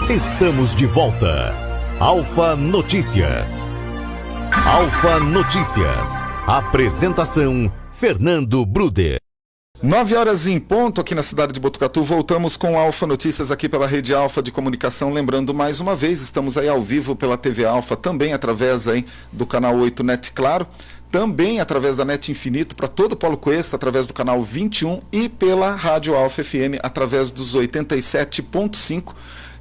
Estamos de volta. Alfa Notícias. Alfa Notícias. Apresentação: Fernando Bruder. 9h em ponto aqui na cidade de Botucatu. Voltamos com Alfa Notícias aqui pela Rede Alfa de Comunicação. Lembrando mais uma vez, estamos aí ao vivo pela TV Alfa, também através aí do canal 8 Net Claro, também através da Net Infinito para todo o Polo Cuesta, através do canal 21 e pela Rádio Alfa FM através dos 87.5.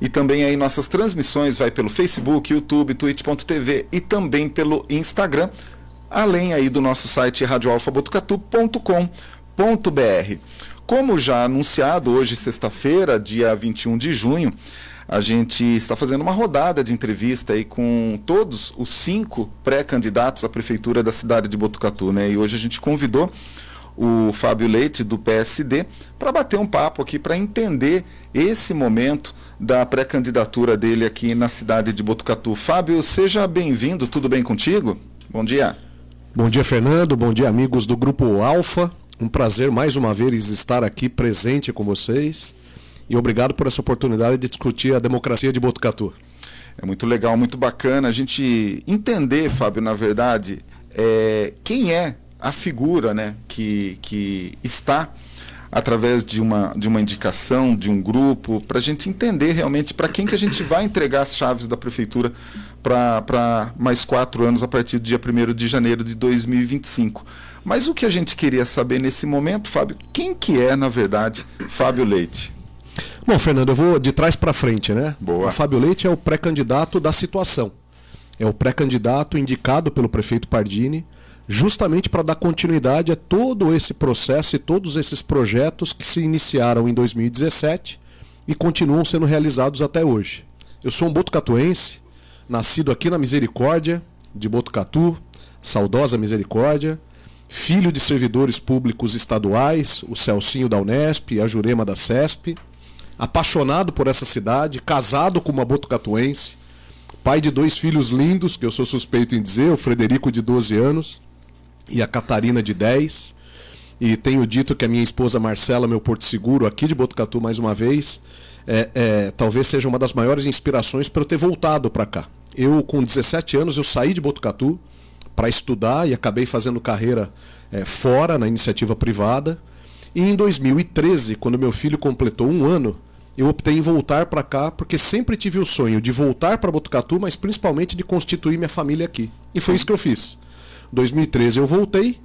E também aí nossas transmissões vai pelo Facebook, YouTube, Twitch.tv e também pelo Instagram, além aí do nosso site radioalfabotucatu.com.br. Como já anunciado, hoje, sexta-feira, dia 21 de junho, a gente está fazendo uma rodada de entrevista aí com todos os 5 pré-candidatos à prefeitura da cidade de Botucatu, né? E hoje a gente convidou o Fábio Leite, do PSD, para bater um papo aqui, para entender esse momento da pré-candidatura dele aqui na cidade de Botucatu. Fábio, seja bem-vindo, tudo bem contigo? Bom dia. Bom dia, Fernando, bom dia, amigos do Grupo Alfa. Um prazer mais uma vez estar aqui presente com vocês e obrigado por essa oportunidade de discutir a democracia de Botucatu. É muito legal, muito bacana a gente entender, Fábio, na verdade, quem é a figura, né, que está através de uma indicação, de um grupo, para a gente entender realmente para quem que a gente vai entregar as chaves da prefeitura para mais 4 anos a partir do dia 1º de janeiro de 2025. Mas o que a gente queria saber nesse momento, Fábio, quem que é, na verdade, Fábio Leite? Bom, Fernando, eu vou de trás para frente, né? Boa. O Fábio Leite é o pré-candidato da situação. É o pré-candidato indicado pelo prefeito Pardini, justamente para dar continuidade a todo esse processo e todos esses projetos que se iniciaram em 2017 e continuam sendo realizados até hoje. Eu sou um botucatuense, nascido aqui na Misericórdia de Botucatu, saudosa Misericórdia, filho de servidores públicos estaduais, o Celcinho da Unesp e a Jurema da CESP, apaixonado por essa cidade, casado com uma botucatuense, pai de 2 filhos lindos, que eu sou suspeito em dizer, o Frederico de 12 anos e a Catarina de 10, e tenho dito que a minha esposa Marcela, meu porto seguro aqui de Botucatu mais uma vez, talvez seja uma das maiores inspirações para eu ter voltado para cá. Eu com 17 anos eu saí de Botucatu para estudar e acabei fazendo carreira fora, na iniciativa privada, e em 2013, quando meu filho completou 1 ano, eu optei em voltar para cá porque sempre tive o sonho de voltar para Botucatu, mas principalmente de constituir minha família aqui, e foi isso que eu fiz. 2013 eu voltei,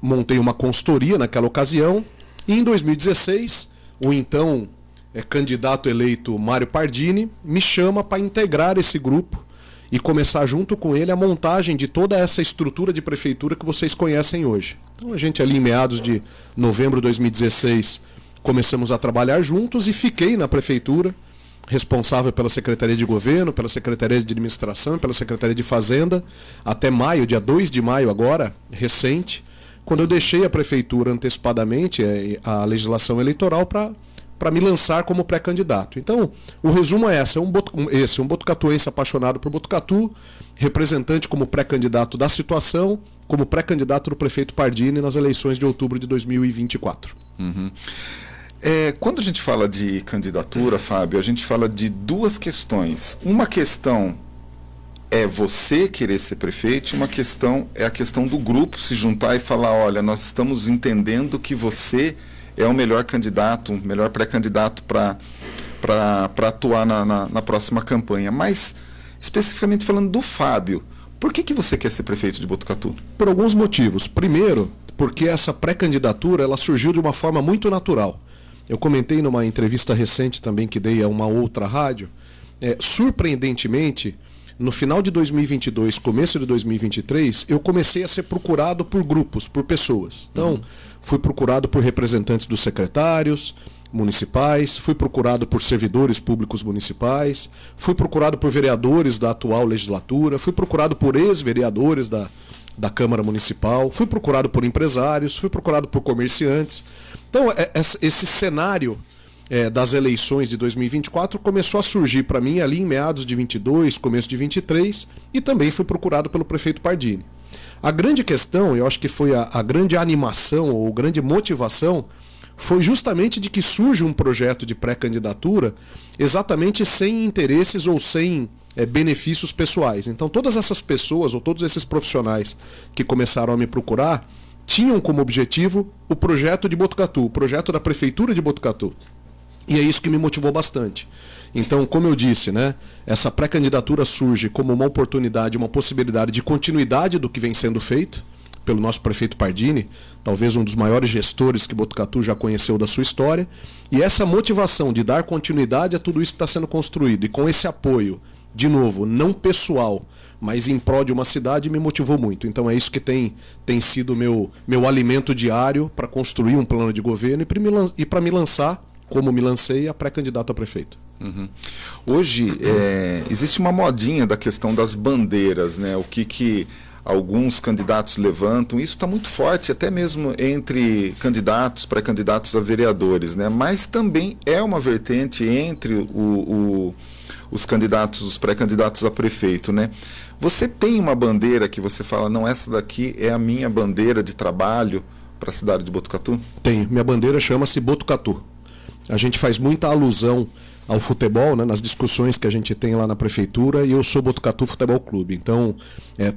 montei uma consultoria naquela ocasião, e em 2016 o então candidato eleito Mário Pardini me chama para integrar esse grupo e começar junto com ele a montagem de toda essa estrutura de prefeitura que vocês conhecem hoje. Então a gente ali em meados de novembro de 2016 começamos a trabalhar juntos e fiquei na prefeitura, responsável pela Secretaria de Governo, pela Secretaria de Administração, pela Secretaria de Fazenda, até maio, dia 2 de maio agora, recente, quando eu deixei a prefeitura antecipadamente, a legislação eleitoral, para me lançar como pré-candidato. Então, o resumo é esse, um botucatuense apaixonado por Botucatu, representante como pré-candidato da situação, como pré-candidato do prefeito Pardini nas eleições de outubro de 2024. Uhum. Quando a gente fala de candidatura, Fábio, a gente fala de 2 questões. Uma questão é você querer ser prefeito, uma questão é a questão do grupo se juntar e falar, olha, nós estamos entendendo que você é o melhor candidato, o melhor pré-candidato para atuar na próxima campanha. Mas, especificamente falando do Fábio, por que você quer ser prefeito de Botucatu? Por alguns motivos. Primeiro, porque essa pré-candidatura ela surgiu de uma forma muito natural. Eu comentei numa entrevista recente também que dei a uma outra rádio, surpreendentemente, no final de 2022, começo de 2023, eu comecei a ser procurado por grupos, por pessoas. Então, fui procurado por representantes dos secretários municipais, fui procurado por servidores públicos municipais, fui procurado por vereadores da atual legislatura, fui procurado por ex-vereadores da Câmara Municipal, fui procurado por empresários, fui procurado por comerciantes. Então, esse cenário das eleições de 2024 começou a surgir para mim ali em meados de 22, começo de 23, e também fui procurado pelo prefeito Pardini. A grande questão, eu acho que foi a grande animação ou grande motivação, foi justamente de que surge um projeto de pré-candidatura exatamente sem interesses ou sem benefícios pessoais. Então todas essas pessoas ou todos esses profissionais que começaram a me procurar tinham como objetivo o projeto de Botucatu, o projeto da Prefeitura de Botucatu. E é isso que me motivou bastante. Então, como eu disse, né, essa pré-candidatura surge como uma oportunidade, uma possibilidade de continuidade do que vem sendo feito pelo nosso prefeito Pardini, talvez um dos maiores gestores que Botucatu já conheceu da sua história, e essa motivação de dar continuidade a tudo isso que está sendo construído, e com esse apoio, de novo, não pessoal, mas em prol de uma cidade, me motivou muito. Então é isso que tem sido meu alimento diário para construir um plano de governo e para me lançar, como me lancei, a pré-candidato a prefeito. Uhum. Hoje existe uma modinha da questão das bandeiras, né? O que alguns candidatos levantam, isso está muito forte, até mesmo entre candidatos, pré-candidatos a vereadores, né? Mas também é uma vertente entre os candidatos, os pré-candidatos a prefeito, né? Você tem uma bandeira que você fala, não, essa daqui é a minha bandeira de trabalho para a cidade de Botucatu? Tenho. Minha bandeira chama-se Botucatu. A gente faz muita alusão ao futebol, né, nas discussões que a gente tem lá na prefeitura, e eu sou Botucatu Futebol Clube. Então,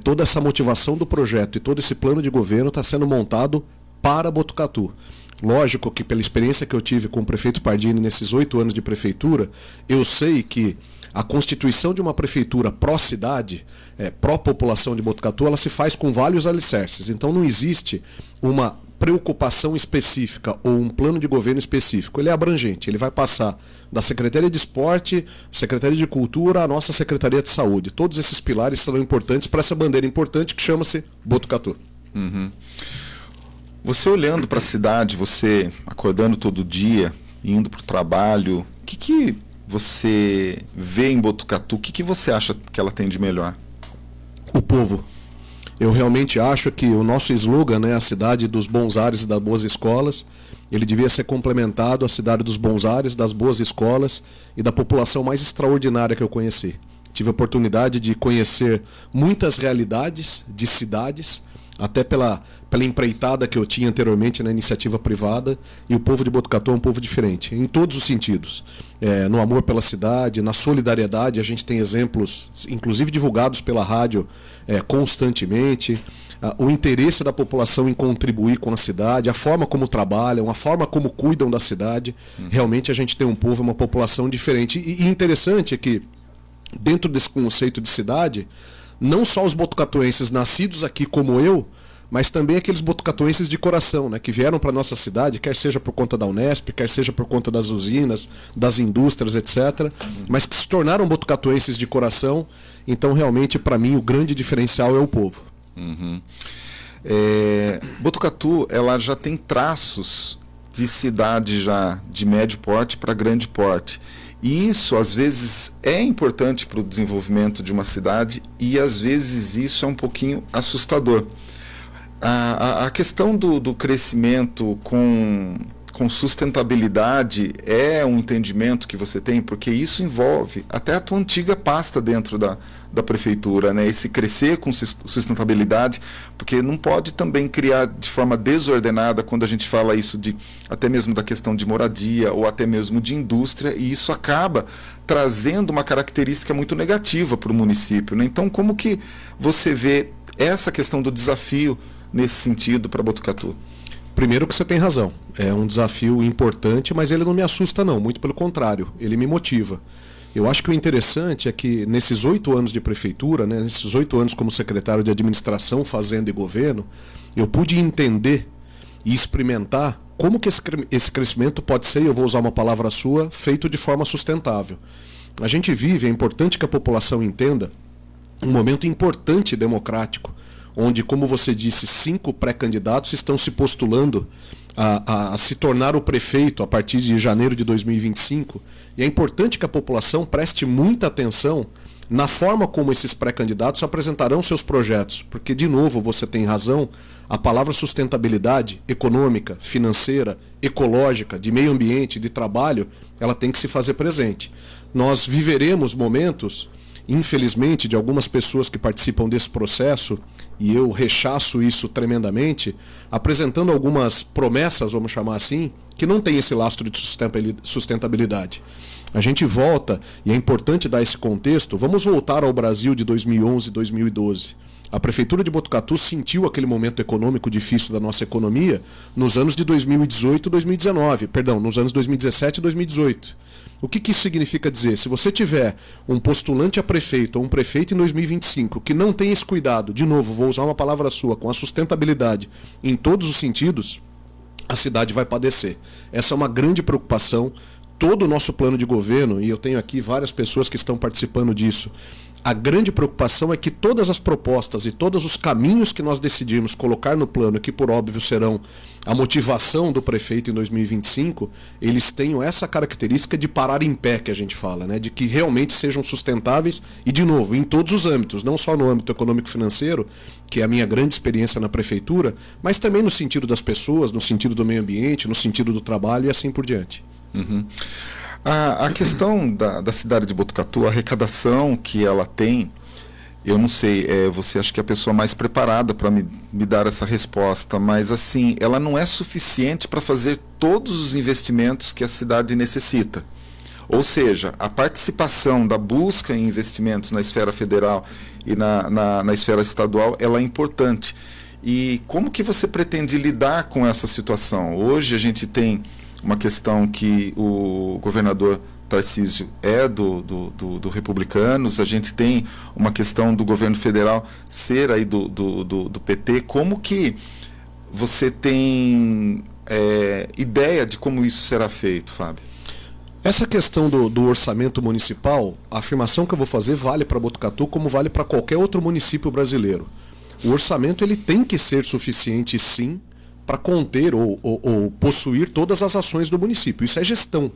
toda essa motivação do projeto e todo esse plano de governo está sendo montado para Botucatu. Lógico que pela experiência que eu tive com o prefeito Pardini nesses 8 anos de prefeitura, eu sei que a constituição de uma prefeitura pró-cidade, pró-população de Botucatu, ela se faz com vários alicerces. Então não existe uma preocupação específica ou um plano de governo específico. Ele é abrangente, ele vai passar da Secretaria de Esporte, Secretaria de Cultura, à nossa Secretaria de Saúde. Todos esses pilares serão importantes para essa bandeira importante que chama-se Botucatu. Uhum. Você olhando para a cidade, você acordando todo dia, indo para o trabalho, o que você vê em Botucatu? O que você acha que ela tem de melhor? O povo. Eu realmente acho que o nosso slogan, né, a cidade dos bons ares e das boas escolas, ele devia ser complementado à cidade dos bons ares, das boas escolas e da população mais extraordinária que eu conheci. Tive a oportunidade de conhecer muitas realidades de cidades, até pela empreitada que eu tinha anteriormente na iniciativa privada, e o povo de Botucatu é um povo diferente, em todos os sentidos. No amor pela cidade, na solidariedade, a gente tem exemplos, inclusive divulgados pela rádio constantemente, o interesse da população em contribuir com a cidade, a forma como trabalham, a forma como cuidam da cidade. Realmente a gente tem um povo, uma população diferente. E interessante é que, dentro desse conceito de cidade, não só os botucatuenses nascidos aqui como eu, mas também aqueles botucatuenses de coração, né, que vieram para a nossa cidade, quer seja por conta da Unesp, quer seja por conta das usinas, das indústrias, etc., mas que se tornaram botucatuenses de coração. Então, realmente, para mim, o grande diferencial é o povo. Uhum. Botucatu, ela já tem traços de cidade já de médio porte para grande porte. E isso, às vezes, é importante para o desenvolvimento de uma cidade e, às vezes, isso é um pouquinho assustador. A questão do crescimento com sustentabilidade é um entendimento que você tem, porque isso envolve até a tua antiga pasta dentro da prefeitura, né? Esse crescer com sustentabilidade, porque não pode também criar de forma desordenada quando a gente fala isso até mesmo da questão de moradia ou até mesmo de indústria, e isso acaba trazendo uma característica muito negativa para o município, né? Então, como que você vê essa questão do desafio nesse sentido para Botucatu? Primeiro que você tem razão, é um desafio importante, mas ele não me assusta não, muito pelo contrário, ele me motiva. Eu acho que o interessante é que nesses 8 anos de prefeitura, né, nesses 8 anos como secretário de administração, fazenda e governo, eu pude entender e experimentar como que esse crescimento pode ser, eu vou usar uma palavra sua, feito de forma sustentável. A gente vive, é importante que a população entenda, um momento importante democrático, onde, como você disse, 5 pré-candidatos estão se postulando a se tornar o prefeito a partir de janeiro de 2025. E é importante que a população preste muita atenção na forma como esses pré-candidatos apresentarão seus projetos. Porque, de novo, você tem razão, a palavra sustentabilidade econômica, financeira, ecológica, de meio ambiente, de trabalho, ela tem que se fazer presente. Nós viveremos momentos, infelizmente, de algumas pessoas que participam desse processo, e eu rechaço isso tremendamente, apresentando algumas promessas, vamos chamar assim, que não tem esse lastro de sustentabilidade. A gente volta, e é importante dar esse contexto, vamos voltar ao Brasil de 2011 e 2012. A Prefeitura de Botucatu sentiu aquele momento econômico difícil da nossa economia nos anos de 2018 e 2019, perdão, nos anos 2017 e 2018. O que isso significa dizer? Se você tiver um postulante a prefeito ou um prefeito em 2025 que não tem esse cuidado, de novo, vou usar uma palavra sua, com a sustentabilidade em todos os sentidos, a cidade vai padecer. Essa é uma grande preocupação. Todo o nosso plano de governo, e eu tenho aqui várias pessoas que estão participando disso, a grande preocupação é que todas as propostas e todos os caminhos que nós decidimos colocar no plano, que por óbvio serão a motivação do prefeito em 2025, eles tenham essa característica de parar em pé, que a gente fala, né? De que realmente sejam sustentáveis e, de novo, em todos os âmbitos, não só no âmbito econômico-financeiro, que é a minha grande experiência na prefeitura, mas também no sentido das pessoas, no sentido do meio ambiente, no sentido do trabalho e assim por diante. Uhum. A questão da cidade de Botucatu, a arrecadação que ela tem, eu não sei, você acha que é a pessoa mais preparada para me dar essa resposta, mas assim, ela não é suficiente para fazer todos os investimentos que a cidade necessita. Ou seja, a participação da busca em investimentos na esfera federal e na esfera estadual, ela é importante. E como que você pretende lidar com essa situação? Hoje a gente tem uma questão que o governador Tarcísio é do Republicanos, a gente tem uma questão do governo federal ser aí do PT. Como que você tem ideia de como isso será feito, Fábio? Essa questão do orçamento municipal, a afirmação que eu vou fazer vale para Botucatu como vale para qualquer outro município brasileiro. O orçamento ele tem que ser suficiente, sim, para conter ou possuir todas as ações do município. Isso é gestão,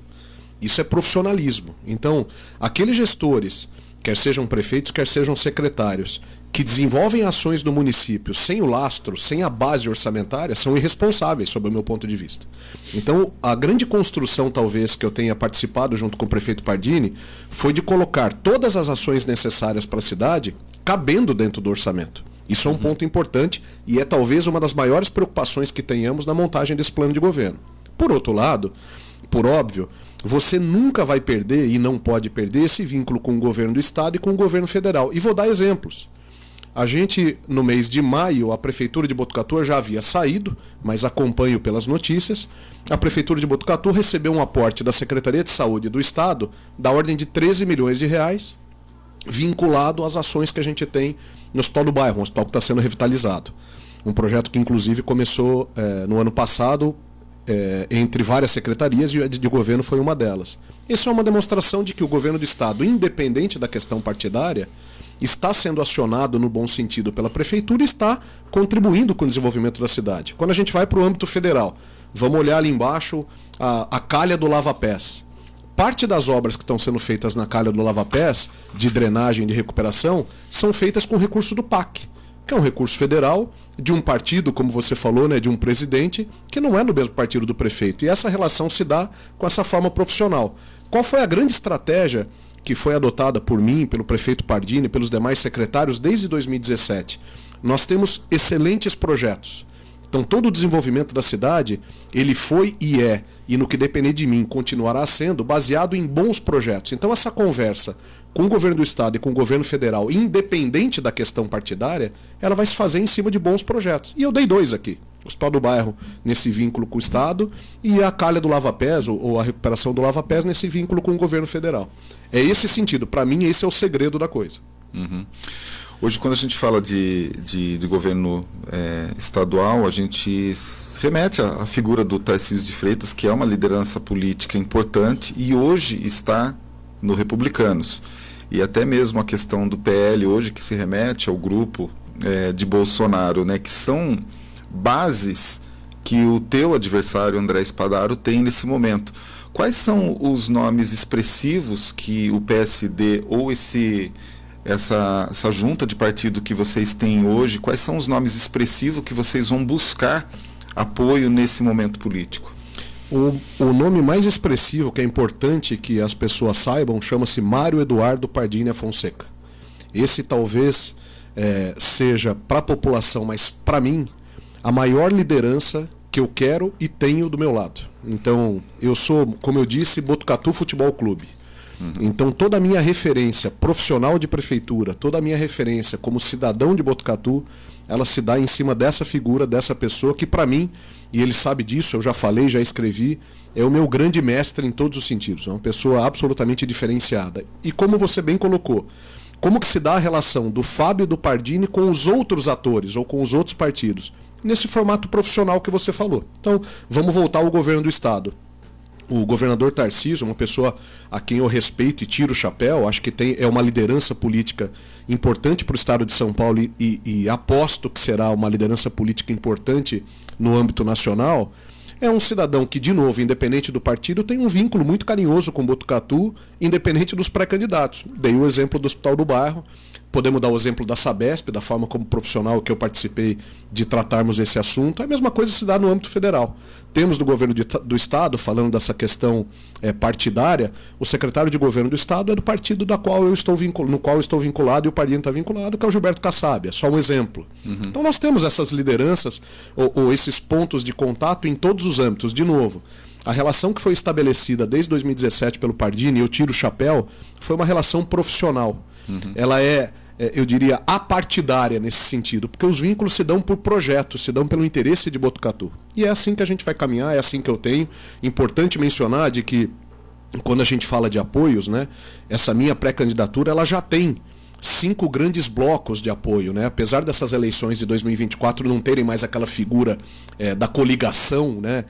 isso é profissionalismo. Então, aqueles gestores, quer sejam prefeitos, quer sejam secretários, que desenvolvem ações no município sem o lastro, sem a base orçamentária, são irresponsáveis, sob o meu ponto de vista. Então, a grande construção, talvez, que eu tenha participado junto com o prefeito Pardini, foi de colocar todas as ações necessárias para a cidade cabendo dentro do orçamento. Isso é um ponto importante e é talvez uma das maiores preocupações que tenhamos na montagem desse plano de governo. Por outro lado, por óbvio, você nunca vai perder e não pode perder esse vínculo com o governo do estado e com o governo federal. E vou dar exemplos. A gente, no mês de maio, a Prefeitura de Botucatu já havia saído, mas acompanho pelas notícias. A Prefeitura de Botucatu recebeu um aporte da Secretaria de Saúde do Estado da ordem de 13 milhões de reais, vinculado às ações que a gente tem no Hospital do Bairro, um hospital que está sendo revitalizado. Um projeto que inclusive começou no ano passado entre várias secretarias e a de governo foi uma delas. Isso é uma demonstração de que o governo do estado, independente da questão partidária, está sendo acionado no bom sentido pela prefeitura e está contribuindo com o desenvolvimento da cidade. Quando a gente vai para o âmbito federal, vamos olhar ali embaixo a calha do lava-pés. Parte das obras que estão sendo feitas na calha do lava-pés, de drenagem e de recuperação, são feitas com recurso do PAC, que é um recurso federal de um partido, como você falou, né, de um presidente, que não é no mesmo partido do prefeito. E essa relação se dá com essa forma profissional. Qual foi a grande estratégia que foi adotada por mim, pelo prefeito Pardini, pelos demais secretários desde 2017? Nós temos excelentes projetos. Então todo o desenvolvimento da cidade, ele foi e é, e no que depender de mim continuará sendo, baseado em bons projetos. Então essa conversa com o governo do estado e com o governo federal, independente da questão partidária, ela vai se fazer em cima de bons projetos. E eu dei dois aqui. O Hospital do Bairro nesse vínculo com o estado e a calha do lava-pés, ou a recuperação do lava-pés nesse vínculo com o governo federal. É esse sentido. Para mim, esse é o segredo da coisa. Uhum. Hoje, quando a gente fala de governo estadual, a gente remete à figura do Tarcísio de Freitas, que é uma liderança política importante e hoje está no Republicanos. E até mesmo a questão do PL hoje, que se remete ao grupo de Bolsonaro, né, que são bases que o teu adversário, André Spadaro, tem nesse momento. Quais são os nomes expressivos que o PSD ou essa junta de partido que vocês têm hoje, quais são os nomes expressivos que vocês vão buscar apoio nesse momento político? O nome mais expressivo, que é importante que as pessoas saibam, chama-se Mário Eduardo Pardini Fonseca. Esse talvez seja para a população, mas para mim, a maior liderança que eu quero e tenho do meu lado. Então, eu sou, como eu disse, Botucatu Futebol Clube. Então, toda a minha referência profissional de prefeitura, toda a minha referência como cidadão de Botucatu, ela se dá em cima dessa figura, dessa pessoa que, para mim, e ele sabe disso, eu já falei, já escrevi, é o meu grande mestre em todos os sentidos. É uma pessoa absolutamente diferenciada. E como você bem colocou, como que se dá a relação do Fábio e do Pardini com os outros atores ou com os outros partidos? Nesse formato profissional que você falou. Então, vamos voltar ao governo do Estado. O governador Tarcísio, uma pessoa a quem eu respeito e tiro o chapéu, acho que é uma liderança política importante para o Estado de São Paulo e aposto que será uma liderança política importante no âmbito nacional. É um cidadão que, de novo, independente do partido, tem um vínculo muito carinhoso com Botucatu, independente dos pré-candidatos. Dei o exemplo do Hospital do Bairro, podemos dar o exemplo da Sabesp, da forma como profissional que eu participei de tratarmos esse assunto. A mesma coisa se dá no âmbito federal. Temos do governo do Estado, falando dessa questão partidária, o secretário de governo do Estado é do partido no qual eu estou vinculado e o Pardini está vinculado, que é o Gilberto Kassab. É só um exemplo. Então nós temos essas lideranças ou esses pontos de contato em todos os âmbitos. De novo, a relação que foi estabelecida desde 2017 pelo Pardini, eu tiro o chapéu, foi uma relação profissional. Ela eu diria, apartidária nesse sentido, porque os vínculos se dão por projetos, se dão pelo interesse de Botucatu. E é assim que a gente vai caminhar, é assim que eu tenho. Importante mencionar de que, quando a gente fala de apoios, né, essa minha pré-candidatura ela já tem 5 grandes blocos de apoio, né? Apesar dessas eleições de 2024 não terem mais aquela figura da coligação, né,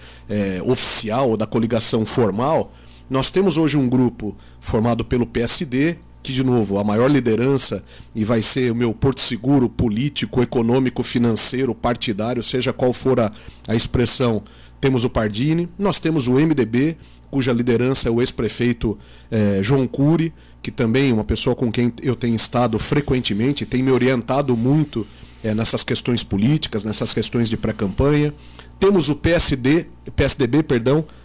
oficial, ou da coligação formal, nós temos hoje um grupo formado pelo PSD, que, de novo, a maior liderança e vai ser o meu porto seguro político, econômico, financeiro, partidário, seja qual for a expressão. Temos o Pardini, nós temos o MDB, cuja liderança é o ex-prefeito João Cury, que também é uma pessoa com quem eu tenho estado frequentemente, tem me orientado muito nessas questões políticas, nessas questões de pré-campanha. Temos o PSDB,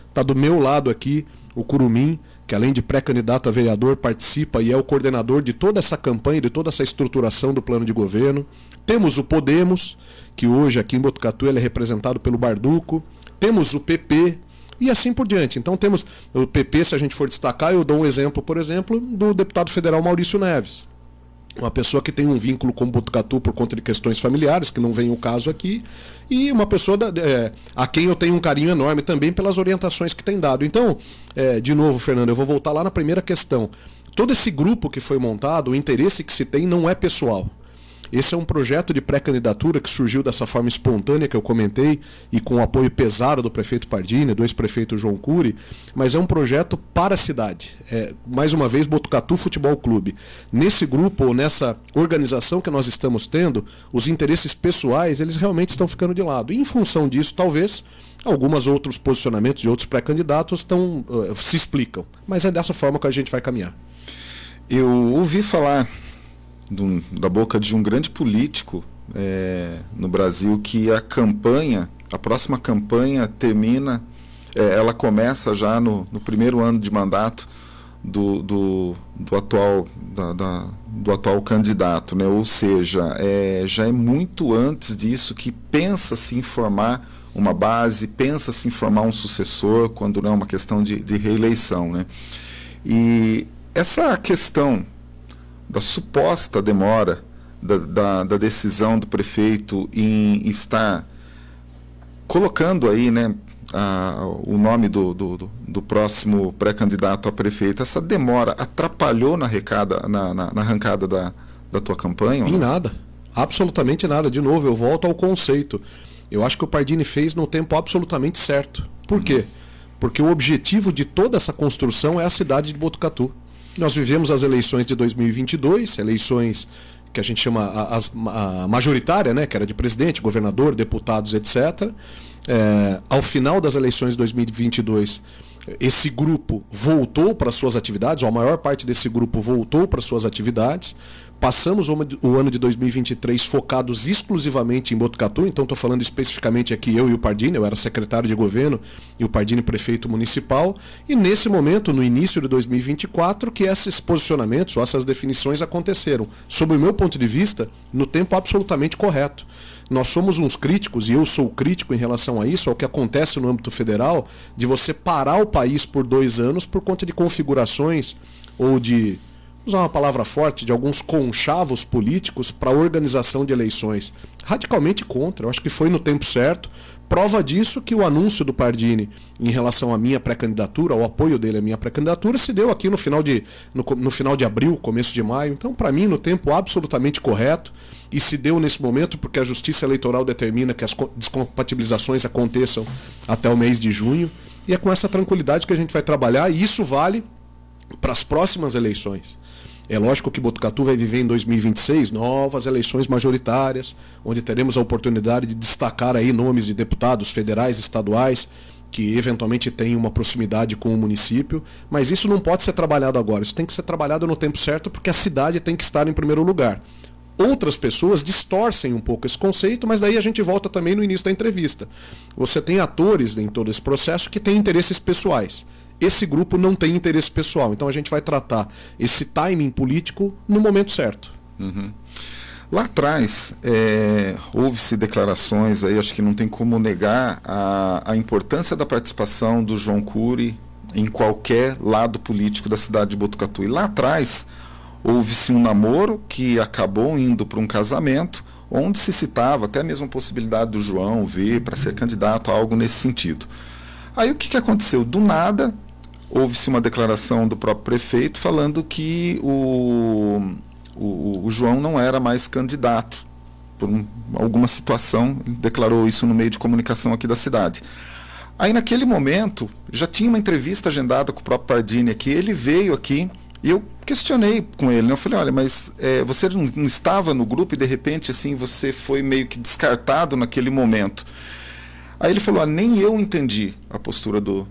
está do meu lado aqui, o Curumim, que além de pré-candidato a vereador, participa e é o coordenador de toda essa campanha, de toda essa estruturação do plano de governo. Temos o Podemos, que hoje aqui em Botucatu ele é representado pelo Barduco. Temos o PP e assim por diante. Então temos o PP, se a gente for destacar, eu dou um exemplo, por exemplo, do deputado federal Maurício Neves. Uma pessoa que tem um vínculo com Botucatu por conta de questões familiares, que não vem o caso aqui, e uma pessoa a quem eu tenho um carinho enorme também pelas orientações que tem dado. Então, de novo, Fernando, eu vou voltar lá na primeira questão. Todo esse grupo que foi montado, o interesse que se tem não é pessoal. Esse é um projeto de pré-candidatura que surgiu dessa forma espontânea que eu comentei e com o apoio pesado do prefeito Pardini, do ex-prefeito João Cury, mas é um projeto para a cidade. Mais uma vez, Botucatu Futebol Clube. Nesse grupo, ou nessa organização que nós estamos tendo, os interesses pessoais, eles realmente estão ficando de lado. E em função disso, talvez, alguns outros posicionamentos de outros pré-candidatos se explicam. Mas é dessa forma que a gente vai caminhar. Eu ouvi falar da boca de um grande político no Brasil que a próxima campanha termina, ela começa já no primeiro ano de mandato do atual candidato, né? Ou seja, já é muito antes disso que pensa-se em formar uma base, pensa-se em formar um sucessor, quando não é uma questão de reeleição, né? E essa questão da suposta demora da decisão do prefeito em estar colocando aí, né, o nome do próximo pré-candidato a prefeito, essa demora atrapalhou na arrancada da tua campanha? Em nada, absolutamente nada. De novo, eu volto ao conceito. Eu acho que o Pardini fez no tempo absolutamente certo. Por quê? Porque o objetivo de toda essa construção é a cidade de Botucatu. Nós vivemos as eleições de 2022, eleições que a gente chama a majoritária, né, que era de presidente, governador, deputados, etc. Ao final das eleições de 2022, esse grupo voltou para suas atividades, ou a maior parte desse grupo voltou para suas atividades, Passamos o ano de 2023 focados exclusivamente em Botucatu, então estou falando especificamente aqui eu e o Pardini, eu era secretário de governo e o Pardini prefeito municipal, e nesse momento, no início de 2024, que esses posicionamentos ou essas definições aconteceram, sob o meu ponto de vista, no tempo absolutamente correto. Nós somos uns críticos, e eu sou crítico em relação a isso, ao que acontece no âmbito federal, de você parar o país por 2 anos por conta de configurações ou de, usar uma palavra forte, de alguns conchavos políticos para a organização de eleições. Radicalmente contra, eu acho que foi no tempo certo. Prova disso que o anúncio do Pardini em relação à minha pré-candidatura, o apoio dele à minha pré-candidatura, se deu aqui no final de abril, começo de maio. Então, para mim, no tempo absolutamente correto, e se deu nesse momento porque a Justiça Eleitoral determina que as descompatibilizações aconteçam até o mês de junho, e é com essa tranquilidade que a gente vai trabalhar, e isso vale para as próximas eleições. É lógico que Botucatu vai viver em 2026 novas eleições majoritárias, onde teremos a oportunidade de destacar aí nomes de deputados federais, estaduais, que eventualmente têm uma proximidade com o município, mas isso não pode ser trabalhado agora, isso tem que ser trabalhado no tempo certo, porque a cidade tem que estar em primeiro lugar. Outras pessoas distorcem um pouco esse conceito, mas daí a gente volta também no início da entrevista. Você tem atores em todo esse processo que têm interesses pessoais. Esse grupo não tem interesse pessoal, então a gente vai tratar esse timing político no momento certo. Uhum. Lá atrás, houve-se declarações, aí acho que não tem como negar a importância da participação do João Cury em qualquer lado político da cidade de Botucatu. E lá atrás, houve-se um namoro que acabou indo para um casamento, onde se citava até mesmo a possibilidade do João vir para ser candidato a algo nesse sentido. Aí o que aconteceu? Do nada, houve-se uma declaração do próprio prefeito falando que o João não era mais candidato por alguma situação, ele declarou isso no meio de comunicação aqui da cidade. Aí naquele momento, já tinha uma entrevista agendada com o próprio Pardini aqui, ele veio aqui e eu questionei com ele, né? Eu falei, olha, mas você não estava no grupo e de repente assim você foi meio que descartado naquele momento. Aí ele falou, nem eu entendi a postura do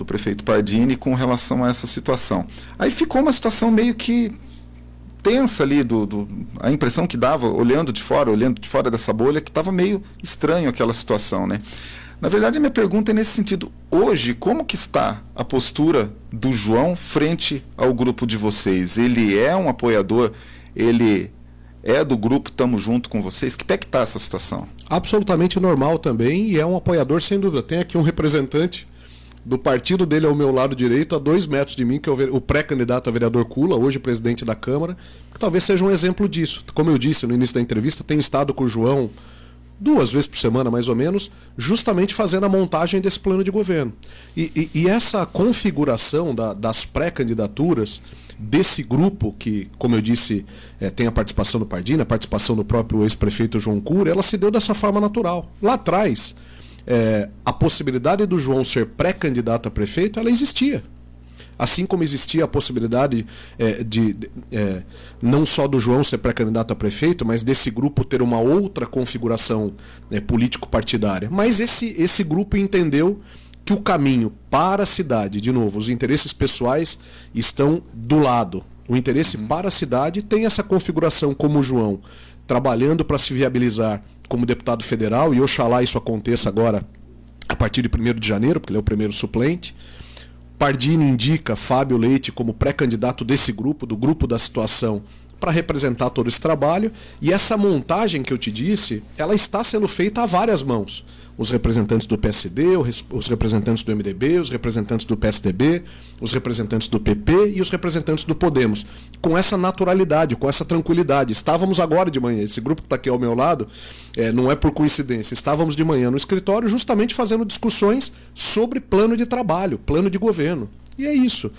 prefeito Pardini com relação a essa situação. Aí ficou uma situação meio que tensa ali, a impressão que dava, olhando de fora dessa bolha, que estava meio estranho aquela situação, né? Na verdade, a minha pergunta é nesse sentido. Hoje, como que está a postura do João frente ao grupo de vocês? Ele é um apoiador? Ele é do grupo Tamo Junto com vocês? Que pé que está essa situação? Absolutamente normal também, e é um apoiador sem dúvida. Tem aqui um representante do partido dele ao meu lado direito, a 2 metros de mim, que é o pré-candidato a vereador Cula, hoje presidente da Câmara, que talvez seja um exemplo disso. Como eu disse no início da entrevista, tenho estado com o João 2 vezes por semana, mais ou menos, justamente fazendo a montagem desse plano de governo. E essa configuração das pré-candidaturas desse grupo, que, como eu disse, tem a participação do Pardini, a participação do próprio ex-prefeito João Cury, ela se deu dessa forma natural. Lá atrás, a possibilidade do João ser pré-candidato a prefeito, ela existia. Assim como existia a possibilidade não só do João ser pré-candidato a prefeito, mas desse grupo ter uma outra configuração político-partidária. Mas esse grupo entendeu que o caminho para a cidade, de novo, os interesses pessoais estão do lado. O interesse para a cidade tem essa configuração como o João, trabalhando para se viabilizar como deputado federal, e oxalá isso aconteça agora a partir de 1º de janeiro, porque ele é o primeiro suplente. Pardini indica Fábio Leite como pré-candidato desse grupo, do grupo da situação, para representar todo esse trabalho. E essa montagem que eu te disse, ela está sendo feita a várias mãos. Os representantes do PSD, os representantes do MDB, os representantes do PSDB, os representantes do PP e os representantes do Podemos. Com essa naturalidade, com essa tranquilidade. Estávamos agora de manhã, esse grupo que está aqui ao meu lado, não é por coincidência, estávamos de manhã no escritório justamente fazendo discussões sobre plano de trabalho, plano de governo. E é isso.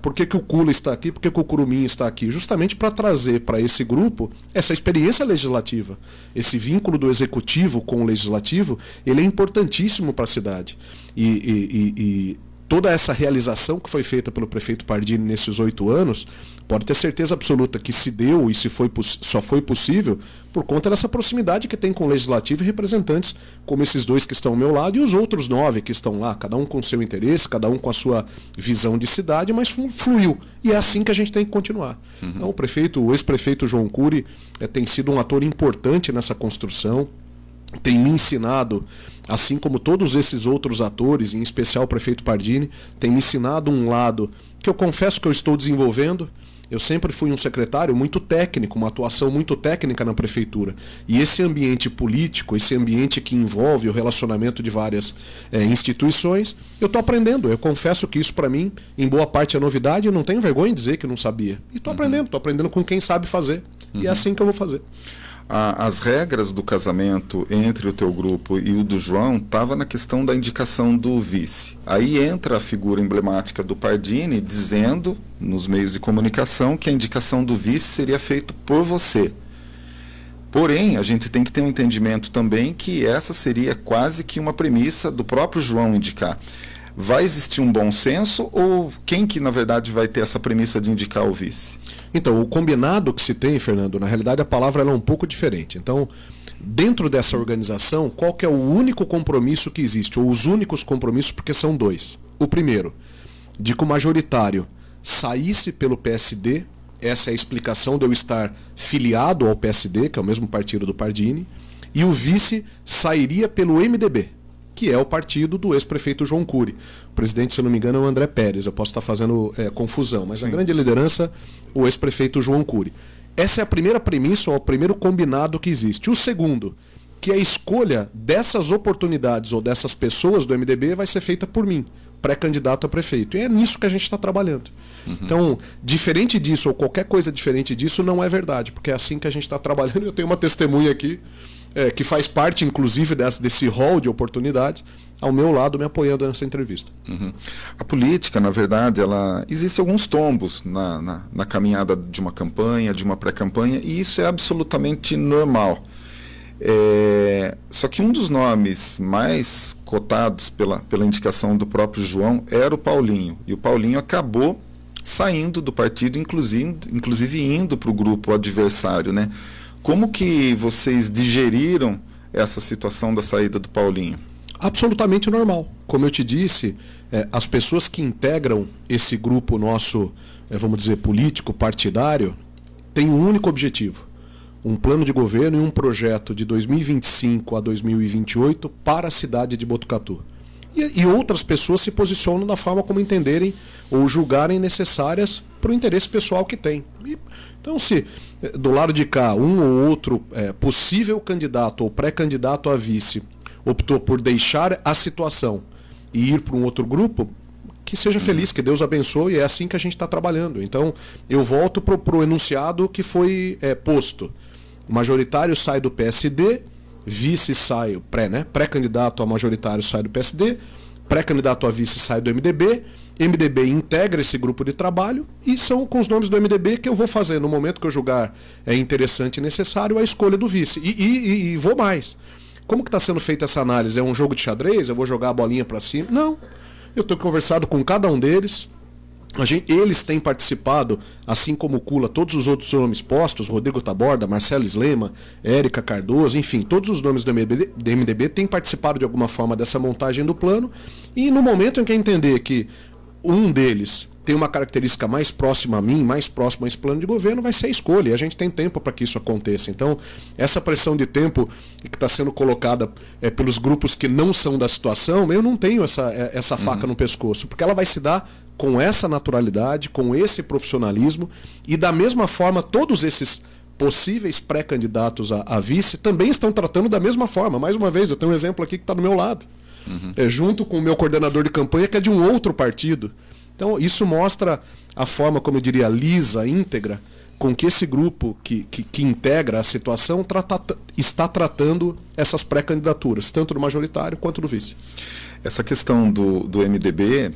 Por que o Cula está aqui? Por que o Curumim está aqui? Justamente para trazer para esse grupo essa experiência legislativa. Esse vínculo do executivo com o legislativo, ele é importantíssimo para a cidade. E toda essa realização que foi feita pelo prefeito Pardini nesses 8 anos, pode ter certeza absoluta que se deu e só foi possível por conta dessa proximidade que tem com o Legislativo e representantes como esses 2 que estão ao meu lado e os outros 9 que estão lá, cada um com seu interesse, cada um com a sua visão de cidade, mas fluiu. E é assim que a gente tem que continuar. Então o ex-prefeito João Cury tem sido um ator importante nessa construção, tem me ensinado, assim como todos esses outros atores, em especial o prefeito Pardini, tem me ensinado um lado que eu confesso que eu estou desenvolvendo. Eu sempre fui um secretário muito técnico, uma atuação muito técnica na prefeitura. E esse ambiente político, esse ambiente que envolve o relacionamento de várias instituições, eu estou aprendendo. Eu confesso que isso para mim, em boa parte é novidade, eu não tenho vergonha de dizer que não sabia. E estou aprendendo com quem sabe fazer. E é assim que eu vou fazer. As regras do casamento entre o teu grupo e o do João estavam na questão da indicação do vice. Aí entra a figura emblemática do Pardini dizendo, nos meios de comunicação, que a indicação do vice seria feita por você. Porém, a gente tem que ter um entendimento também que essa seria quase que uma premissa do próprio João indicar. Vai existir um bom senso ou quem que, na verdade, vai ter essa premissa de indicar o vice? Então, o combinado que se tem, Fernando, na realidade a palavra ela é um pouco diferente. Então, dentro dessa organização, qual que é o único compromisso que existe? Ou os únicos compromissos, porque são 2. O primeiro, de que o majoritário saísse pelo PSD, essa é a explicação de eu estar filiado ao PSD, que é o mesmo partido do Pardini, e o vice sairia pelo MDB, que é o partido do ex-prefeito João Cury. O presidente, se eu não me engano, é o André Pérez. Eu posso estar fazendo confusão, mas a grande liderança, o ex-prefeito João Cury. Essa é a primeira premissa, ou o primeiro combinado que existe. O segundo, que a escolha dessas oportunidades ou dessas pessoas do MDB vai ser feita por mim, pré-candidato a prefeito. E é nisso que a gente está trabalhando. Então, diferente disso, ou qualquer coisa diferente disso, não é verdade, porque é assim que a gente está trabalhando. Eu tenho uma testemunha aqui, que faz parte, inclusive, desse hall de oportunidades, ao meu lado, me apoiando nessa entrevista. A política, na verdade, existem alguns tombos na caminhada de uma campanha, de uma pré-campanha, e isso é absolutamente normal. Só que um dos nomes mais cotados pela indicação do próprio João era o Paulinho, e o Paulinho acabou saindo do partido, inclusive indo para o grupo adversário, né? Como que vocês digeriram essa situação da saída do Paulinho? Absolutamente normal. Como eu te disse, as pessoas que integram esse grupo nosso, vamos dizer, político, partidário, têm um único objetivo: um plano de governo e um projeto de 2025 a 2028 para a cidade de Botucatu. E outras pessoas se posicionam da forma como entenderem ou julgarem necessárias para o interesse pessoal que tem. Então, se do lado de cá um ou outro possível candidato ou pré-candidato a vice optou por deixar a situação e ir para um outro grupo, que seja feliz, que Deus abençoe, e é assim que a gente está trabalhando. Então, eu volto para o enunciado que foi posto. O majoritário sai do PSD, vice sai, pré-candidato a majoritário sai do PSD, pré-candidato a vice sai do MDB, MDB integra esse grupo de trabalho e são com os nomes do MDB que eu vou fazer, no momento que eu julgar interessante e necessário, a escolha do vice. E vou mais. Como que está sendo feita essa análise? É um jogo de xadrez? Eu vou jogar a bolinha para cima? Não. Eu tenho conversado com cada um deles. Eles têm participado, assim como o Cula, todos os outros nomes postos, Rodrigo Taborda, Marcelo Slema, Érica Cardoso, enfim, todos os nomes do MDB têm participado de alguma forma dessa montagem do plano, e no momento em que entender que um deles tem uma característica mais próxima a mim, mais próxima a esse plano de governo, vai ser a escolha, e a gente tem tempo para que isso aconteça. Então, essa pressão de tempo que está sendo colocada pelos grupos que não são da situação, eu não tenho essa faca no pescoço, porque ela vai se dar com essa naturalidade, com esse profissionalismo, e da mesma forma todos esses possíveis pré-candidatos a vice também estão tratando da mesma forma. Mais uma vez, eu tenho um exemplo aqui que está do meu lado, junto com o meu coordenador de campanha, que é de um outro partido. Então, isso mostra a forma, como eu diria, lisa, íntegra, com que esse grupo que integra a situação está tratando essas pré-candidaturas, tanto do majoritário quanto do vice. Essa questão do MDB,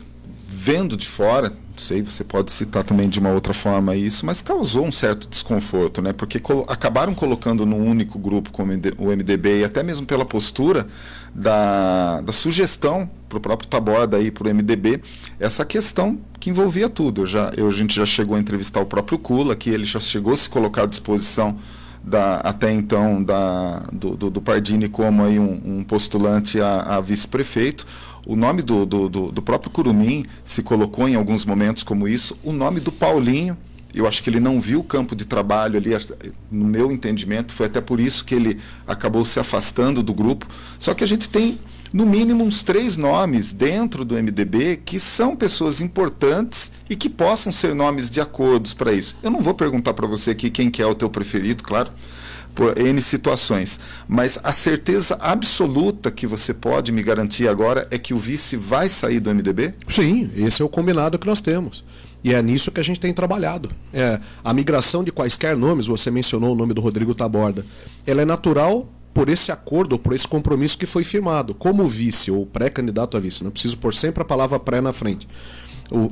vendo de fora, sei, você pode citar também de uma outra forma isso, mas causou um certo desconforto, né? Porque acabaram colocando num único grupo como o MDB, e até mesmo pela postura da sugestão para o próprio Taborda e para o MDB, essa questão que envolvia tudo. A gente já chegou a entrevistar o próprio Kula, que ele já chegou a se colocar à disposição até então do Pardini como aí um postulante a vice-prefeito. O nome do próprio Curumim se colocou em alguns momentos como isso. O nome do Paulinho, eu acho que ele não viu o campo de trabalho ali, no meu entendimento, foi até por isso que ele acabou se afastando do grupo. Só que a gente tem, no mínimo, uns 3 nomes dentro do MDB que são pessoas importantes e que possam ser nomes de acordos para isso. Eu não vou perguntar para você aqui quem que é o teu preferido, claro, por N situações, mas a certeza absoluta que você pode me garantir agora é que o vice vai sair do MDB? Sim, esse é o combinado que nós temos. E é nisso que a gente tem trabalhado. A migração de quaisquer nomes, você mencionou o nome do Rodrigo Taborda, ela é natural por esse acordo, ou por esse compromisso que foi firmado. Como vice ou pré-candidato a vice, não preciso pôr sempre a palavra pré na frente.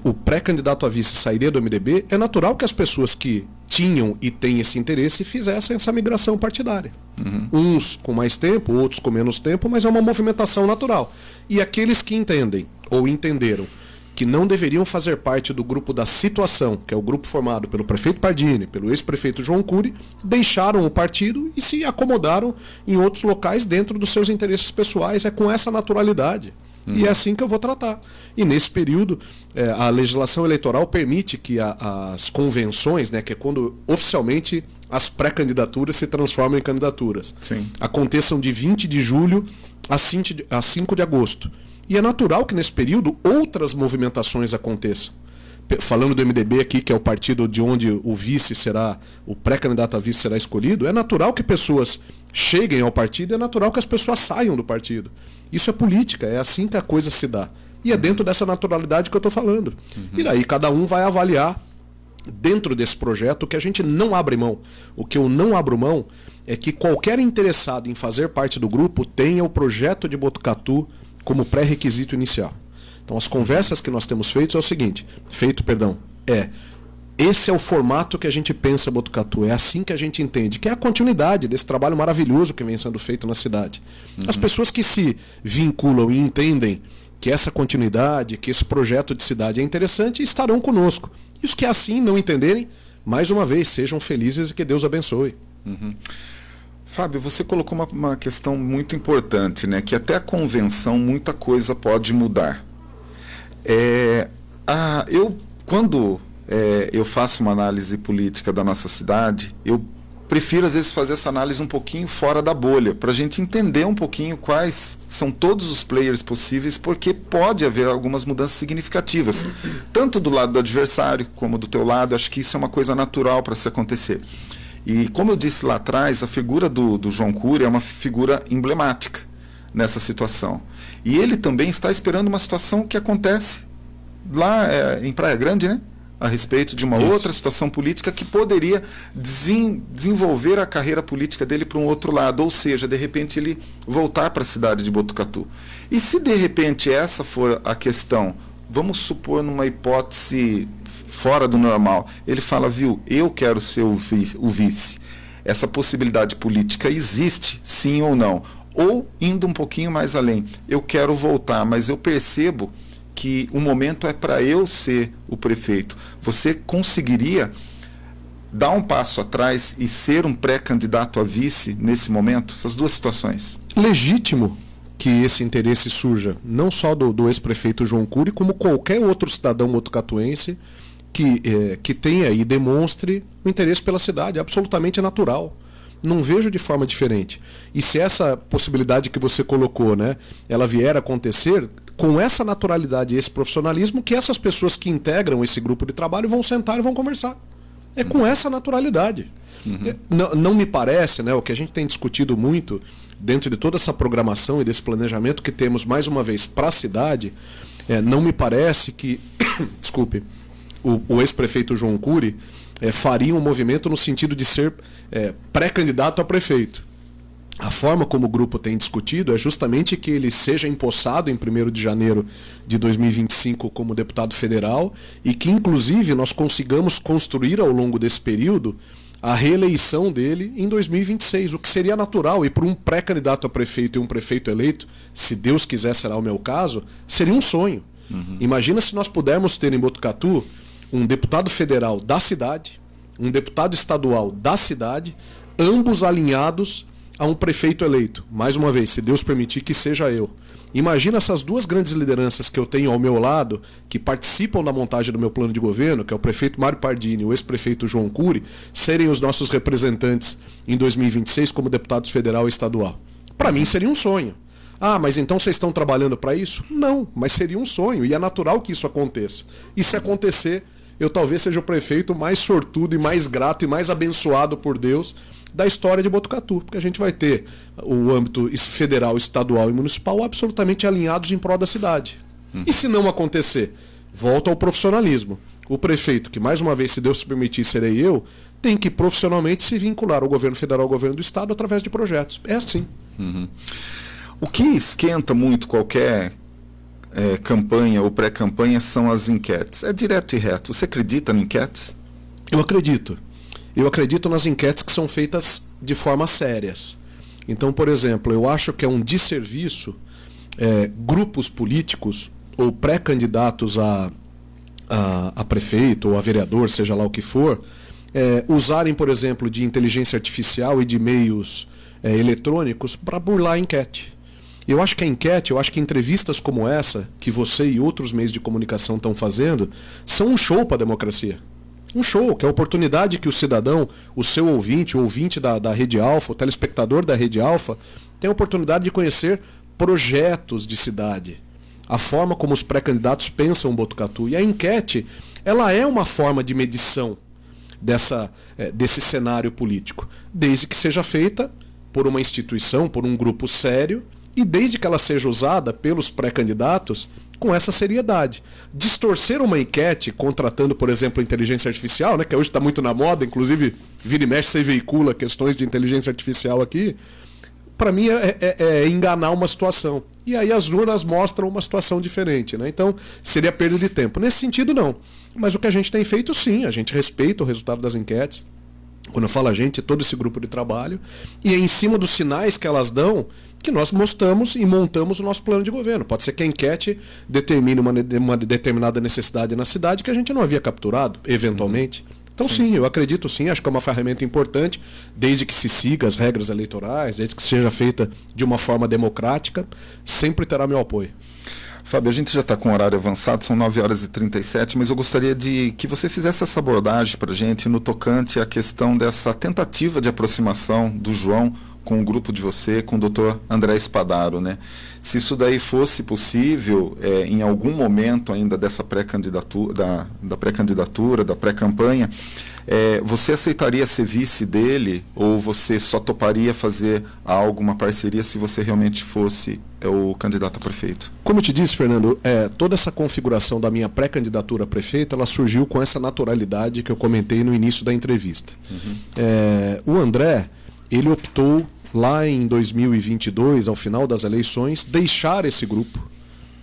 O pré-candidato a vice sairia do MDB, é natural que as pessoas que tinham e têm esse interesse fizessem essa migração partidária. Uns com mais tempo, outros com menos tempo, mas é uma movimentação natural. E aqueles que entendem ou entenderam que não deveriam fazer parte do grupo da situação, que é o grupo formado pelo prefeito Pardini, pelo ex-prefeito João Cury, deixaram o partido e se acomodaram em outros locais dentro dos seus interesses pessoais. É com essa naturalidade. E é assim que eu vou tratar. E nesse período, a legislação eleitoral permite que as convenções, né, que é quando oficialmente as pré-candidaturas se transformam em candidaturas, sim, aconteçam de 20 de julho a 5 de agosto. E é natural que nesse período outras movimentações aconteçam. Falando do MDB aqui, que é o partido de onde o vice será, o pré-candidato a vice será escolhido, é natural que pessoas cheguem ao partido, é natural que as pessoas saiam do partido. Isso é política, é assim que a coisa se dá. E é dentro dessa naturalidade que eu estou falando. E daí cada um vai avaliar, dentro desse projeto, que a gente não abre mão. O que eu não abro mão é que qualquer interessado em fazer parte do grupo tenha o projeto de Botucatu como pré-requisito inicial. Então as conversas que nós temos feito é o seguinte, esse é o formato que a gente pensa Botucatu, é assim que a gente entende, que é a continuidade desse trabalho maravilhoso que vem sendo feito na cidade. As pessoas que se vinculam e entendem que essa continuidade, que esse projeto de cidade é interessante, estarão conosco. E os que assim não entenderem, mais uma vez, sejam felizes e que Deus abençoe. Fábio, você colocou uma questão muito importante, né? Que até a convenção muita coisa pode mudar. Quando eu faço uma análise política da nossa cidade, eu prefiro às vezes fazer essa análise um pouquinho fora da bolha, para a gente entender um pouquinho quais são todos os players possíveis, porque pode haver algumas mudanças significativas, tanto do lado do adversário como do teu lado. Acho que isso é uma coisa natural para se acontecer. E como eu disse lá atrás, a figura do João Cury é uma figura emblemática nessa situação. E ele também está esperando uma situação que acontece lá em Praia Grande, né? A respeito de uma outra situação política que poderia desenvolver a carreira política dele para um outro lado, ou seja, de repente ele voltar para a cidade de Botucatu. E se de repente essa for a questão, vamos supor numa hipótese fora do normal, ele fala, eu quero ser o vice. Essa possibilidade política existe, sim ou não? Ou, indo um pouquinho mais além, eu quero voltar, mas eu percebo que o momento é para eu ser o prefeito. Você conseguiria dar um passo atrás e ser um pré-candidato a vice nesse momento? Essas duas situações. Legítimo que esse interesse surja, não só do ex-prefeito João Cury, como qualquer outro cidadão botucatuense que tenha e demonstre o interesse pela cidade. É absolutamente natural. Não vejo de forma diferente. E se essa possibilidade que você colocou, né, ela vier a acontecer, com essa naturalidade e esse profissionalismo, que essas pessoas que integram esse grupo de trabalho vão sentar e vão conversar. É com essa naturalidade. Não me parece, né, o que a gente tem discutido muito dentro de toda essa programação e desse planejamento que temos, mais uma vez, para a cidade, não me parece que desculpe, o ex-prefeito João Cury faria um movimento no sentido de ser pré-candidato a prefeito. A forma como o grupo tem discutido é justamente que ele seja empossado em 1º de janeiro de 2025 como deputado federal e que, inclusive, nós consigamos construir ao longo desse período a reeleição dele em 2026, o que seria natural. E para um pré-candidato a prefeito e um prefeito eleito, se Deus quiser será o meu caso, seria um sonho. Imagina se nós pudermos ter em Botucatu um deputado federal da cidade, um deputado estadual da cidade, ambos alinhados a um prefeito eleito. Mais uma vez, se Deus permitir que seja eu. Imagina essas duas grandes lideranças que eu tenho ao meu lado, que participam da montagem do meu plano de governo, que é o prefeito Mário Pardini e o ex-prefeito João Cury, serem os nossos representantes em 2026 como deputados federal e estadual. Para mim seria um sonho. Ah, mas então vocês estão trabalhando para isso? Não, mas seria um sonho e é natural que isso aconteça. E se acontecer, eu talvez seja o prefeito mais sortudo e mais grato e mais abençoado por Deus da história de Botucatu, porque a gente vai ter o âmbito federal, estadual e municipal absolutamente alinhados em prol da cidade. E se não acontecer, volta ao profissionalismo. O prefeito, que mais uma vez, se Deus permitir, serei eu, tem que profissionalmente se vincular ao governo federal, ao governo do estado, através de projetos. É assim. O que esquenta muito qualquer campanha ou pré-campanha são as enquetes. É direto e reto. Você acredita em enquetes? Eu acredito. Eu acredito nas enquetes que são feitas de formas sérias. Então, por exemplo, eu acho que é um desserviço grupos políticos ou pré-candidatos a prefeito ou a vereador, seja lá o que for, usarem, por exemplo, de inteligência artificial e de meios eletrônicos para burlar a enquete. Eu acho que a enquete, eu acho que entrevistas como essa, que você e outros meios de comunicação estão fazendo, são um show para a democracia. Um show, que é a oportunidade que o cidadão, o seu ouvinte, o ouvinte da Rede Alfa, o telespectador da Rede Alfa, tem a oportunidade de conhecer projetos de cidade, a forma como os pré-candidatos pensam Botucatu. E a enquete, ela é uma forma de medição desse cenário político, desde que seja feita por uma instituição, por um grupo sério, e desde que ela seja usada pelos pré-candidatos com essa seriedade. Distorcer uma enquete contratando, por exemplo, a inteligência artificial, né, que hoje está muito na moda, inclusive vira e mexe você veicula questões de inteligência artificial aqui, para mim é enganar uma situação. E aí as urnas mostram uma situação diferente, né? Então seria perda de tempo. Nesse sentido, não. Mas o que a gente tem feito, sim, a gente respeita o resultado das enquetes. Quando eu falo a gente, é todo esse grupo de trabalho. E é em cima dos sinais que elas dão que nós mostramos e montamos o nosso plano de governo. Pode ser que a enquete determine uma determinada necessidade na cidade que a gente não havia capturado, eventualmente. Então sim, eu acredito sim, acho que é uma ferramenta importante, desde que se siga as regras eleitorais, desde que seja feita de uma forma democrática, sempre terá meu apoio. Fábio, a gente já está com o horário avançado, são 9h37, mas eu gostaria de que você fizesse essa abordagem para a gente no tocante à questão dessa tentativa de aproximação do João com o grupo de você, com o doutor André Spadaro, né? Se isso daí fosse possível, em algum momento ainda dessa pré-candidatura, da pré-candidatura, da pré-campanha, você aceitaria ser vice dele ou você só toparia fazer algo, uma parceria, se você realmente fosse o candidato a prefeito? Como eu te disse, Fernando, toda essa configuração da minha pré-candidatura a prefeito, ela surgiu com essa naturalidade que eu comentei no início da entrevista. O André, ele optou lá em 2022, ao final das eleições, deixar esse grupo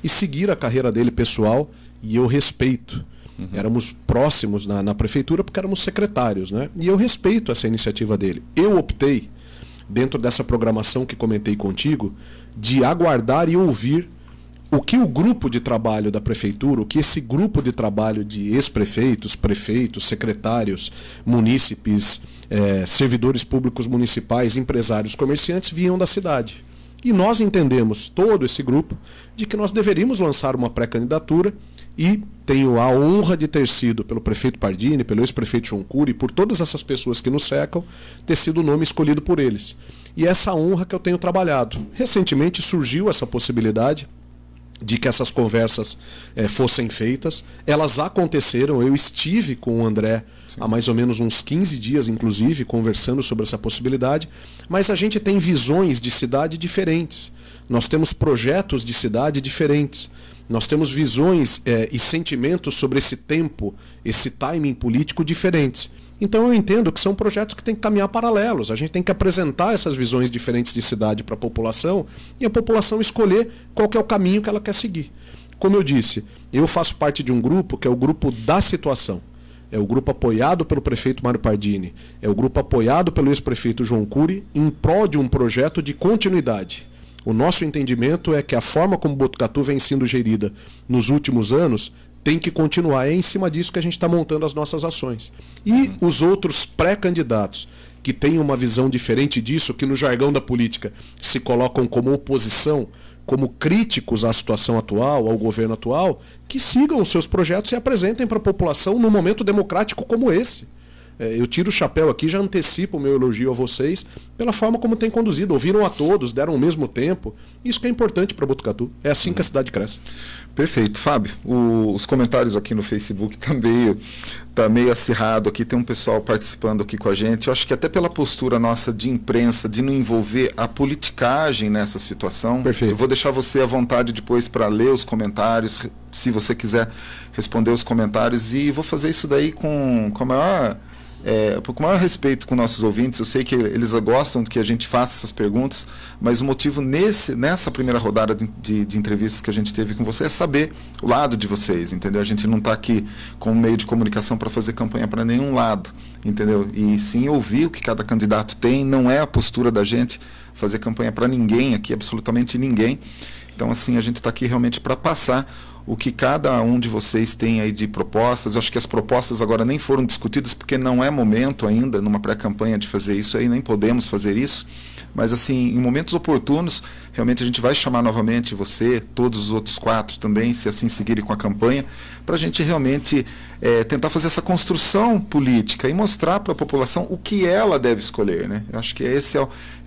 e seguir a carreira dele pessoal, e eu respeito. Éramos próximos na prefeitura porque éramos secretários, né? E eu respeito essa iniciativa dele. Eu optei, dentro dessa programação que comentei contigo, de aguardar e ouvir o que o grupo de trabalho da prefeitura, o que esse grupo de trabalho de ex-prefeitos, prefeitos, secretários, munícipes, servidores públicos municipais, empresários, comerciantes viam da cidade. E nós entendemos, todo esse grupo, de que nós deveríamos lançar uma pré-candidatura, e tenho a honra de ter sido, pelo prefeito Pardini, pelo ex-prefeito João Cury, por todas essas pessoas que nos cercam, ter sido o nome escolhido por eles. E essa honra que eu tenho trabalhado. Recentemente surgiu essa possibilidade de que essas conversas fossem feitas. Elas aconteceram, eu estive com o André há mais ou menos uns 15 dias, inclusive, conversando sobre essa possibilidade, mas a gente tem visões de cidade diferentes. Nós temos projetos de cidade diferentes. Nós temos visões e sentimentos sobre esse tempo, esse timing político diferentes. Então eu entendo que são projetos que têm que caminhar paralelos. A gente tem que apresentar essas visões diferentes de cidade para a população e a população escolher qual que é o caminho que ela quer seguir. Como eu disse, eu faço parte de um grupo que é o grupo da situação. É o grupo apoiado pelo prefeito Mário Pardini, é o grupo apoiado pelo ex-prefeito João Cury em prol de um projeto de continuidade. O nosso entendimento é que a forma como Botucatu vem sendo gerida nos últimos anos tem que continuar. É em cima disso que a gente está montando as nossas ações. E os outros pré-candidatos que têm uma visão diferente disso, que no jargão da política se colocam como oposição, como críticos à situação atual, ao governo atual, que sigam os seus projetos e apresentem para a população num momento democrático como esse. Eu tiro o chapéu aqui, já antecipo o meu elogio a vocês pela forma como tem conduzido. Ouviram a todos, deram o mesmo tempo. Isso que é importante para Botucatu. É assim que a cidade cresce. Perfeito. Fábio, os comentários aqui no Facebook também tá meio acirrado aqui. Tem um pessoal participando aqui com a gente. Eu acho que até pela postura nossa de imprensa, de não envolver a politicagem nessa situação. Perfeito. Eu vou deixar você à vontade depois para ler os comentários, se você quiser responder os comentários. E vou fazer isso daí com a maior... com o maior respeito com nossos ouvintes. Eu sei que eles gostam que a gente faça essas perguntas, mas o motivo nessa primeira rodada de entrevistas que a gente teve com você é saber o lado de vocês, entendeu? A gente não está aqui com um meio de comunicação para fazer campanha para nenhum lado, entendeu? E sim ouvir o que cada candidato tem. Não é a postura da gente fazer campanha para ninguém aqui, absolutamente ninguém. Então, assim, a gente está aqui realmente para passar o que cada um de vocês tem aí de propostas. Eu acho que as propostas agora nem foram discutidas, porque não é momento ainda, numa pré-campanha, de fazer isso aí, nem podemos fazer isso. Mas, assim, em momentos oportunos, realmente a gente vai chamar novamente você, todos os outros 4 também, se assim seguirem com a campanha, para a gente realmente tentar fazer essa construção política e mostrar para a população o que ela deve escolher, né? Eu acho que esse é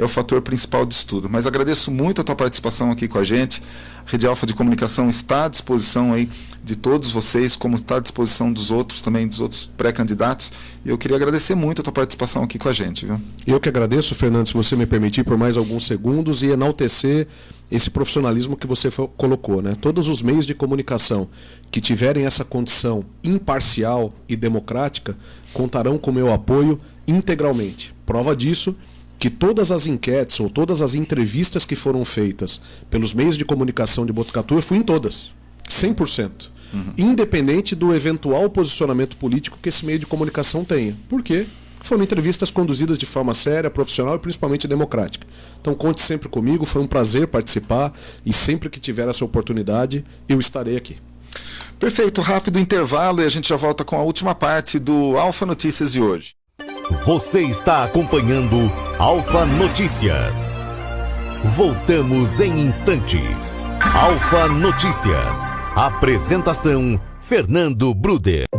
o fator principal disso tudo. Mas agradeço muito a tua participação aqui com a gente. A Rede Alfa de Comunicação está à disposição aí de todos vocês, como está à disposição dos outros também, dos outros pré-candidatos. E eu queria agradecer muito a tua participação aqui com a gente, viu? Eu que agradeço, Fernando, se você me permitir, por mais alguns segundos, e enaltecer esse profissionalismo que você colocou, né? Todos os meios de comunicação que tiverem essa condição imparcial e democrática contarão com meu apoio integralmente. Prova disso que todas as enquetes ou todas as entrevistas que foram feitas pelos meios de comunicação de Botucatu, eu fui em todas, 100%. Independente do eventual posicionamento político que esse meio de comunicação tenha. Por quê? Foram entrevistas conduzidas de forma séria, profissional e principalmente democrática. Então conte sempre comigo, foi um prazer participar e sempre que tiver essa oportunidade, eu estarei aqui. Perfeito, rápido intervalo e a gente já volta com a última parte do Alfa Notícias de hoje. Você está acompanhando Alfa Notícias. Voltamos em instantes. Alfa Notícias. Apresentação: Fernando Bruder.